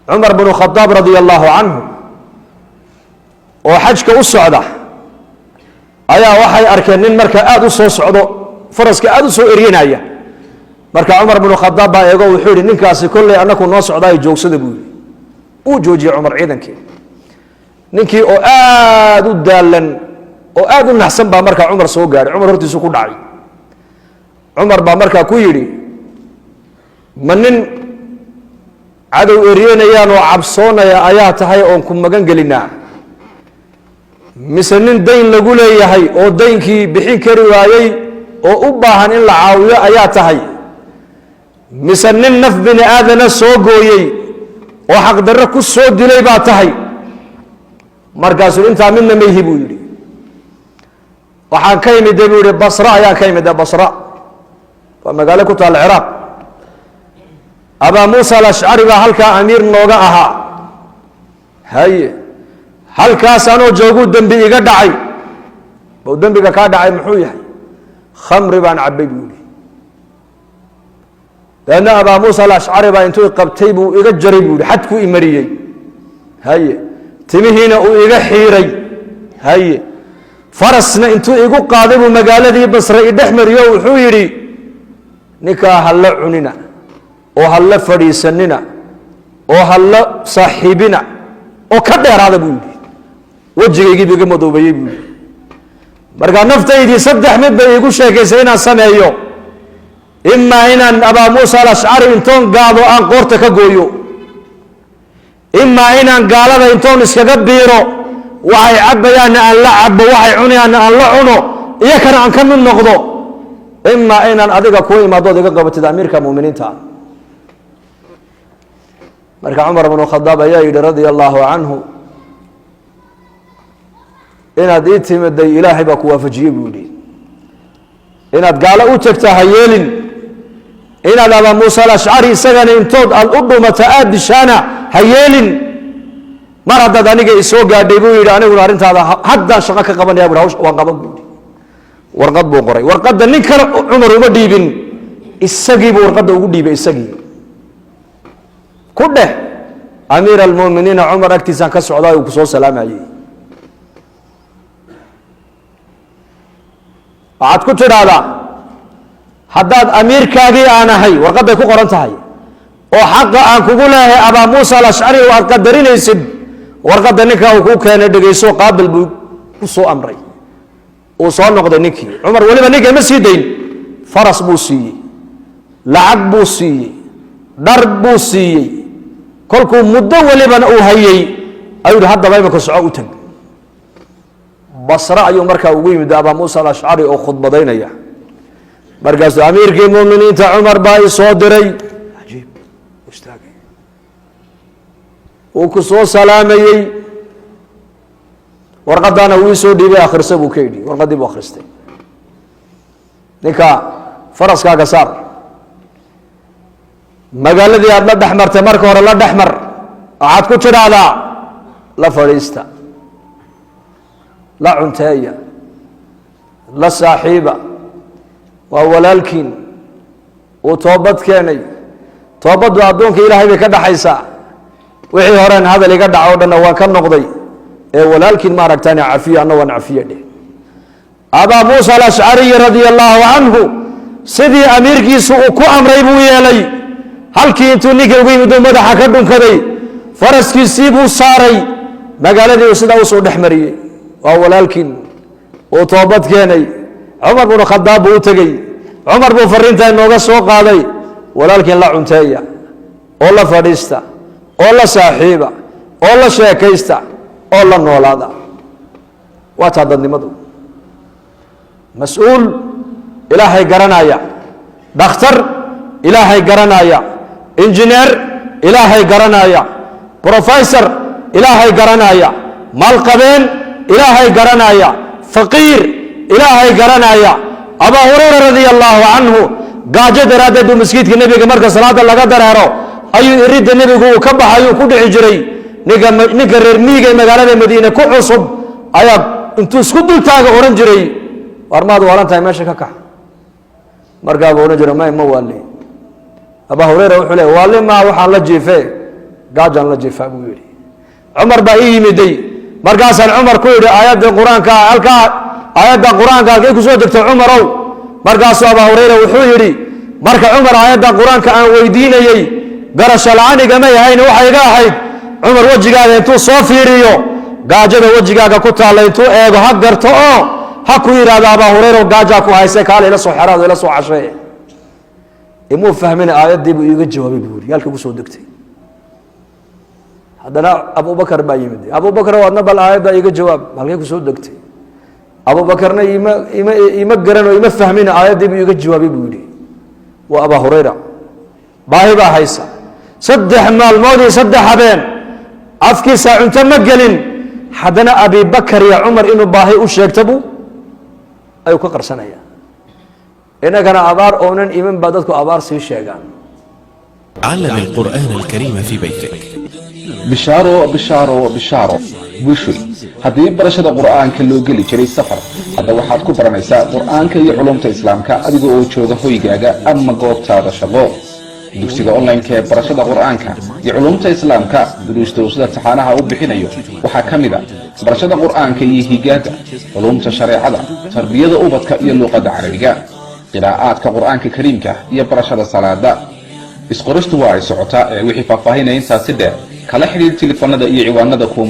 عمر بن الخطاب رضي الله عنه وحجك الصعدة أيا وحي أركنين مركا آدو سو صعدو فرسك آدو سو إرينايا مركا عمر بن الخطاب با يقول وحوري ننكاسي كل أنكو نو صعداي جوكسد بوي وجوجي عمر عيدنكي ننكي أو آدو دالن أو آدو نحسن با مركا عمر سو قاري عمر هرتي سو كدعي عمر با مركا كويري منن عدو إرينيان وعبصونا أيا تهي أونكم مغان قلنا مسنين دين لقول يهي أو دين كي بحين كروايي أو أباهن إلا عاوية أيا تهي مسنين نف بن آذن سوقويي وحق دركو السوق دلي باتهي مركز انتا منا ميهبو يري وحان كيمي دبوري بصراء يا كيمي دا بصراء فما قالكو تال العراق أبا موسى الأشعري هلكا أمير نوغا أها هاي هلكا سانو جوغو دنبي إيغا دعي بو دنبي كا دعي محوية خمر بان عبي بيولي لأن أبا موسى الأشعري با انتو قبتيبو إيغا جريبولي حدكو إمريي هاي تمهينا إيغا حيري هاي فرسنا انتو إيغو قادبو مقالة دي بصر إدحمر يو حويري نكا هلا عننا oo halla fadhiisanina oo halla saaxiibina oo ka dheeraada buu yidhi wajigaygii biga madoobayay buu yidhi markaa naftaydii saddex mid bay igu sheekaysay inaan sameeyo imaa inaan abaa muusa alashcari intoon gaado aan qoorta ka gooyo imaa inaan gaalada intoon iskaga biiro waxay cabbayaanna aan la cabbo waxay cunayaanna aan la cuno iyakana aan ka mid noqdo imaa inaan adiga kuu imaadood iga qabatid amiirka muuminiinta marka عمر بن الخطاب ayaa yidhi رضي الله عنه inaad ii timiday ilaahay baa ku waafajiyey buu yidhi inaad gaalo u tagta ha yeelin inaad abaa muusa alashcari isagana intood aad u dhumata aad dishaana ha yeelin mar haddaad aniga isoo gaadhay buu yidhi aniguna arrintaada haddaan shaqo ka qabanaya buu hawsha waan qaban buu yidhi warqad buu qoray warqadda nin kale cumar uma dhiibin isagii buu warqadda ugu dhiibay isagii كله أمير المؤمنين عمر أكتسان كسعوداء وكسو سلام عليه عاد كتر هذا حداد أمير كاغي أنا هاي وقد يكون قرنت هاي وحق أن كقوله أبا موسى الأشعري وقدرين يسب وقد نكا وكو كان يدقيسو قابل بسو أمري وصال نقد نكي عمر ولما نكي مسيدين فرس بوسي لعب بوسي ضرب بوسي كلكم مدة ولبن أوهيي أيود هذا ما يمكن سعوة بصراء يوم مركا وقيم أبا موسى الأشعري أو خطبة دينية مركز أمير المؤمنين عمر باي صادري عجيب مشتاقي وكسو سلامي ورقد أنا ويسو دي بآخر سبو كيدي ورقد دي بآخر ستي نكا فرس كاكا صار magaaladii aad la dhaxmartay marka hore la dhaxmar waxaad ku tidhaahdaa la fadhiista la cunteeya la saaxiiba waa walaalkiin uu toobad keenay toobaddu addoonka ilaahay bay ka dhaxaysaa wixii horeen hadal iga dhaco dhanna waan ka noqday ee walaalkiin ma aragtaan cafiya anna waan cafiya dheh abaa muusa alashcariy radia allaahu canhu sidii amiirkiisu uu ku amray buu yeelay halkii intuu ninka ugu yimid madaxa ka dhunkaday faraskiisii buu saaray magaaladii uu sidaa usoo dhex mariyey waa walaalkiin uu toobad keenay cumar bnu khadaab buu u tegey cumar buu fariintaa inooga soo qaaday walaalkiin la cunteeya oo la fadhiista oo la saaxiiba oo la sheekaysta oo la noolaada waa taa dadnimadu mas-uul ilaahay garanaya dhakhtar ilaahay garanaya injineer ilaahay garanaya professor ilaahay garanaya maalqabeen ilaahay garanaya faqiir ilaahay garanaya abaa hurayra radia allaahu canhu gaajo daraaddeed buu masjidka nebiga marka salaada laga dareero ayuu iridda nebigu uu ka baxay uu ku dhici jiray ninka reer miyiga ee magaalada madiine ku cusub ayaa intuu isku dultaaga odhan jiray war maad waalan tahay meesha ka kax markaabuu odhan jiray ma waali abaa hurayra wuxuu leeyahay waali maa waxaan la jiifee gaajaan la jeefaa buu yidhi cumar baa ii yimiday markaasaan cumar ku yidhi aayadda qur-aanka halkaa aayadda qur-aanka halkay ku soo degtay cumarow markaasuu abaa hurayra wuxuu yidhi marka cumar aayadda qur-aanka aan weydiinayey garasho la-aanigama yahayn waxay iga ahayd cumar wejigaaga intuu soo fiiriyo gaajada wejigaaga ku taalla intuu eego ha garto oo ha ku yidhaahdo abaa hurayra gaajaa ku haysay kaale ila soo xeraado ila soo cashee imuu fahmin aayaddii buu iiga jawaabay buu yidhi halkii ku soo degtay haddana abubakar baa yimid abubakar waadna bal aayadda iiga jawaab halkay ku soo degtay abubakarna ima garan oo ima fahmin aayaddii buu iiga jawaabay buu yidhi waa abaa hurayra baahi baa haysa 3 maalmood iyo 3 habeen afkiisa cunto ma gelin haddana abibakar iyo cumar inuu baahi u sheegtabu ayuu ka qarsanaya inagana abaar oonan iman baa dadku abaar sii sheegaan علم القرآن الكريم في بيتك bishaaro bishaaro bishaaro wishoy haddii barashada qur'aanka loo geli jiray safar hadda waxaad ku baranaysaa qur'aanka iyo culumta islaamka adiga oo jooga hoygaaga ama goobtaada shaqo dugsiga online-ka ee barashada qur'aanka iyo culumta islaamka duruusta sida taxanaha u bixinayo waxaa ka mid ah barashada qur'aanka iyo higaada culumta shareecada tarbiyada ubadka iyo luqadda carabiga qiraa'aadka qur'aanka kariimka iyo barashada salaada isqoristu waa ay socotaa wixii faahfaahinaya intaasi dheer kala xiriir telefoonada iyo ciwaanada ku